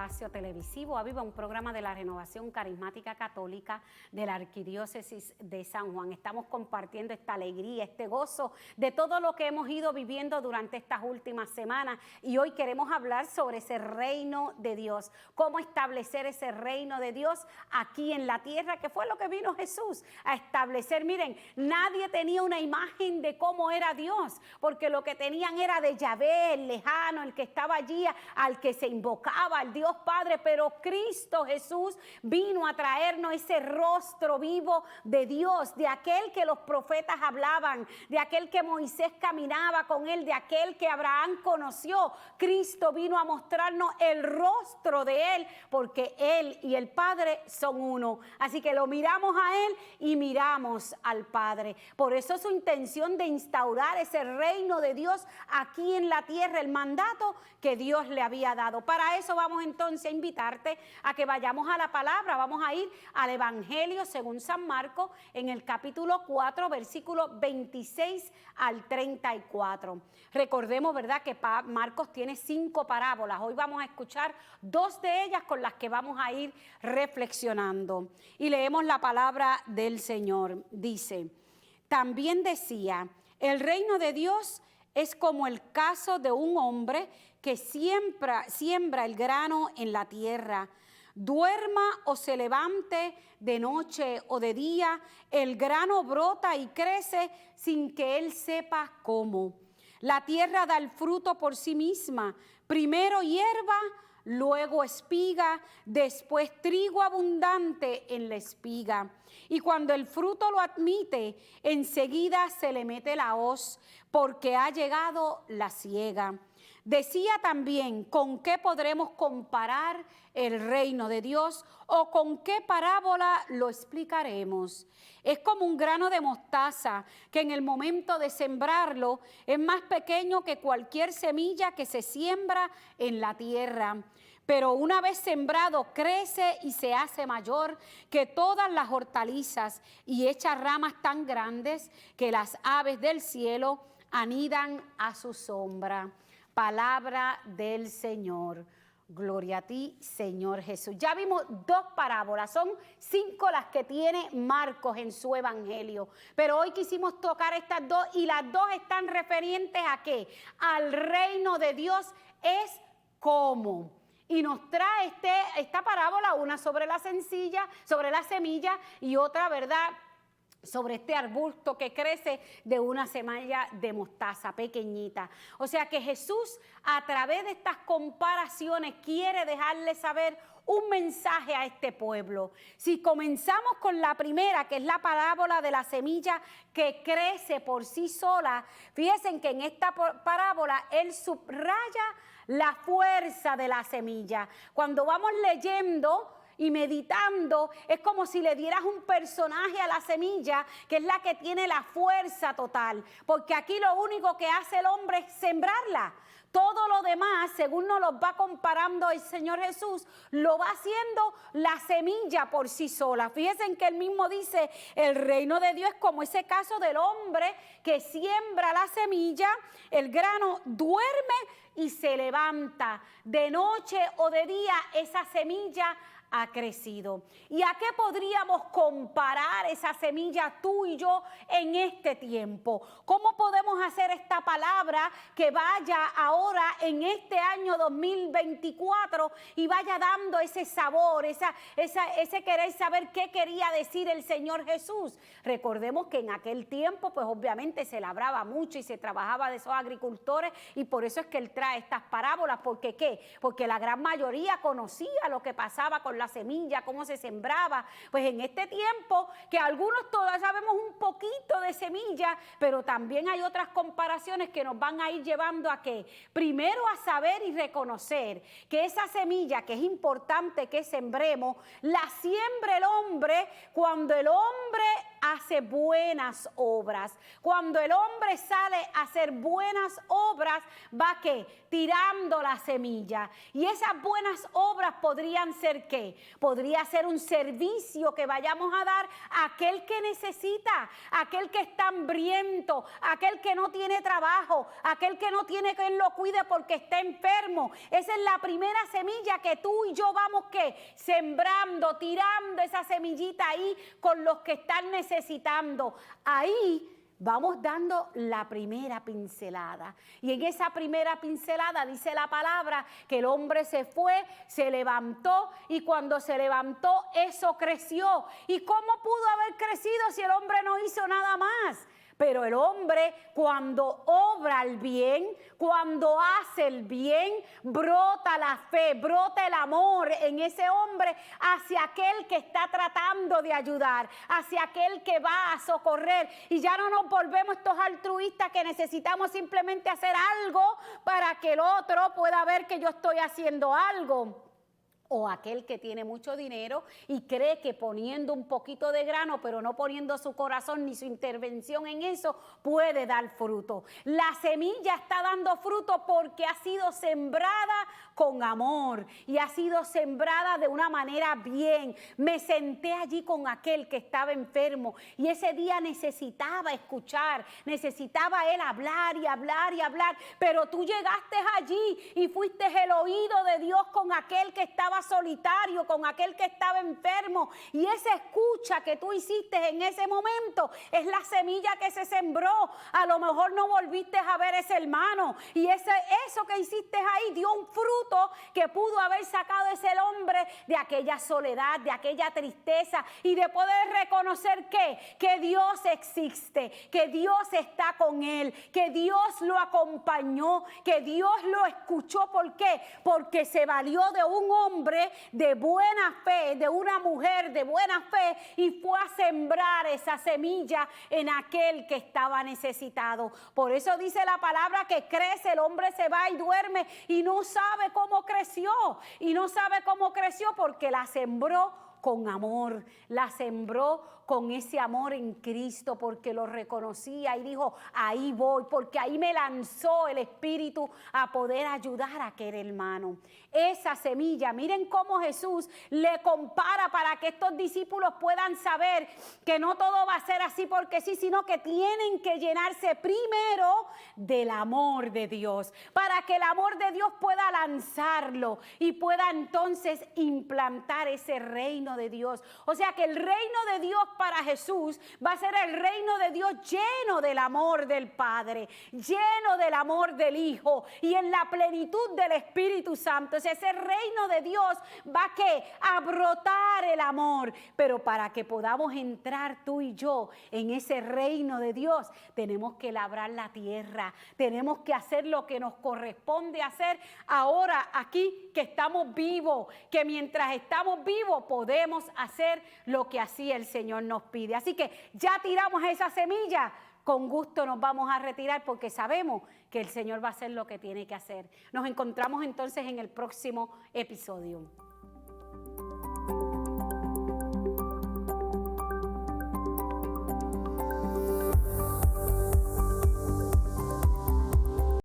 espacio televisivo Aviva, un programa de la Renovación Carismática Católica de la Arquidiócesis de San Juan. Estamos compartiendo esta alegría, este gozo de todo lo que hemos ido viviendo durante estas últimas semanas, y hoy queremos hablar sobre ese reino de Dios, cómo establecer ese reino de Dios aquí en la tierra, que fue lo que vino Jesús a establecer. Miren, nadie tenía una imagen de cómo era Dios, porque lo que tenían era de Yahvé, el lejano, el que estaba allí, al que se invocaba, al Dios Padre, pero Cristo Jesús vino a traernos ese rostro vivo de Dios, de aquel que los profetas hablaban, de aquel que Moisés caminaba con él, de aquel que Abraham conoció. Cristo vino a mostrarnos el rostro de él, porque él y el Padre son uno. Así que lo miramos a él y miramos al Padre. Por eso su intención de instaurar ese reino de Dios aquí en la tierra, el mandato que Dios le había dado. Para eso vamos entonces a invitarte a que vayamos a la palabra. Vamos a ir al Evangelio según San Marcos en el capítulo 4, versículo 26 al 34. Recordemos, ¿verdad?, que Marcos tiene 5 parábolas. Hoy vamos a escuchar 2 de ellas con las que vamos a ir reflexionando. Y leemos la palabra del Señor. Dice, también decía, el reino de Dios es como el caso de un hombre que siembra el grano en la tierra. Duerma o se levante de noche o de día, el grano brota y crece sin que él sepa cómo. La tierra da el fruto por sí misma, primero hierba, luego espiga, después trigo abundante en la espiga. Y cuando el fruto lo admite, enseguida se le mete la hoz, porque ha llegado la siega. Decía también, ¿con qué podremos comparar el reino de Dios o con qué parábola lo explicaremos? Es como un grano de mostaza que en el momento de sembrarlo es más pequeño que cualquier semilla que se siembra en la tierra. Pero una vez sembrado crece y se hace mayor que todas las hortalizas y echa ramas tan grandes que las aves del cielo anidan a su sombra. Palabra del Señor. Gloria a ti, Señor Jesús. Ya vimos 2 parábolas, son 5 las que tiene Marcos en su evangelio, pero hoy quisimos tocar estas 2 y las 2 están referentes a ¿qué? Al reino de Dios es como. Y nos trae esta parábola, una sobre la semilla y otra, ¿verdad?, sobre este arbusto que crece de una semilla de mostaza pequeñita. O sea que Jesús, a través de estas comparaciones, quiere dejarle saber un mensaje a este pueblo. Si comenzamos con la primera, que es la parábola de la semilla que crece por sí sola, fíjense que en esta parábola él subraya la fuerza de la semilla. Cuando vamos leyendo y meditando, es como si le dieras un personaje a la semilla, que es la que tiene la fuerza total, porque aquí lo único que hace el hombre es sembrarla. Todo lo demás, según nos lo va comparando el Señor Jesús, lo va haciendo la semilla por sí sola. Fíjense que él mismo dice, el reino de Dios es como ese caso del hombre que siembra la semilla, el grano duerme y se levanta. De noche o de día esa semilla ha crecido. ¿Y a qué podríamos comparar esa semilla tú y yo en este tiempo? ¿Cómo podemos hacer esta palabra que vaya ahora en este año 2024 y vaya dando ese sabor, ese querer saber qué quería decir el Señor Jesús? Recordemos que en aquel tiempo pues obviamente se labraba mucho y se trabajaba de esos agricultores, y por eso es que él trae estas parábolas. ¿Porque qué? Porque la gran mayoría conocía lo que pasaba con la semilla, cómo se sembraba. Pues en este tiempo que algunos todavía sabemos un poquito de semilla, pero también hay otras comparaciones que nos van a ir llevando a que primero a saber y reconocer que esa semilla, que es importante que sembremos, la siembra el hombre cuando el hombre hace buenas obras. Cuando el hombre sale a hacer buenas obras, va ¿qué? Tirando la semilla. Y esas buenas obras podrían ser ¿qué? qué? Podría ser un servicio que vayamos a dar a aquel que necesita, aquel que está hambriento, aquel que no tiene trabajo, aquel que no tiene quien lo cuide porque está enfermo. Esa es la primera semilla que tú y yo vamos sembrando, tirando esa semillita ahí con los que están necesitando. Ahí vamos dando la primera pincelada. Y en esa primera pincelada dice la palabra que el hombre se fue, se levantó, y cuando se levantó eso creció. ¿Y cómo pudo haber crecido si el hombre no hizo nada más? Pero el hombre, cuando obra el bien, cuando hace el bien, brota la fe, brota el amor en ese hombre hacia aquel que está tratando de ayudar, hacia aquel que va a socorrer. Y ya no nos volvemos estos altruistas que necesitamos simplemente hacer algo para que el otro pueda ver que yo estoy haciendo algo. O aquel que tiene mucho dinero y cree que poniendo un poquito de grano, pero no poniendo su corazón ni su intervención en eso, puede dar fruto. La semilla está dando fruto porque ha sido sembrada con amor y ha sido sembrada de una manera bien. Me senté allí con aquel que estaba enfermo y ese día necesitaba escuchar, necesitaba él hablar y hablar y hablar, pero tú llegaste allí y fuiste el oído de Dios con aquel que estaba solitario, con aquel que estaba enfermo, y esa escucha que tú hiciste en ese momento es la semilla que se sembró. A lo mejor no volviste a ver a ese hermano y eso que hiciste ahí dio un fruto que pudo haber sacado ese hombre de aquella soledad, de aquella tristeza, y de poder reconocer que Dios existe, que Dios está con él, que Dios lo acompañó, que Dios lo escuchó. ¿Por qué? Porque se valió de un hombre de buena fe, de una mujer de buena fe, y fue a sembrar esa semilla en aquel que estaba necesitado. Por eso dice la palabra que crece, el hombre se va y duerme y no sabe cómo creció, y no sabe cómo creció porque la sembró con amor, la sembró con ese amor en Cristo, porque lo reconocía y dijo, ahí voy, porque ahí me lanzó el Espíritu a poder ayudar a aquel hermano. Esa semilla, miren cómo Jesús le compara para que estos discípulos puedan saber que no todo va a ser así porque sí, sino que tienen que llenarse primero del amor de Dios, para que el amor de Dios pueda lanzarlo y pueda entonces implantar ese reino de Dios. O sea que el reino de Dios para Jesús va a ser el reino de Dios lleno del amor del Padre, lleno del amor del Hijo y en la plenitud del Espíritu Santo. O sea, ese reino de Dios va a brotar el amor, pero para que podamos entrar tú y yo en ese reino de Dios, tenemos que labrar la tierra, tenemos que hacer lo que nos corresponde hacer ahora aquí que estamos vivos, que mientras estamos vivos podemos hacer lo que así el Señor nos pide. Así que ya tiramos esa semilla, con gusto nos vamos a retirar porque sabemos que el Señor va a hacer lo que tiene que hacer. Nos encontramos entonces en el próximo episodio.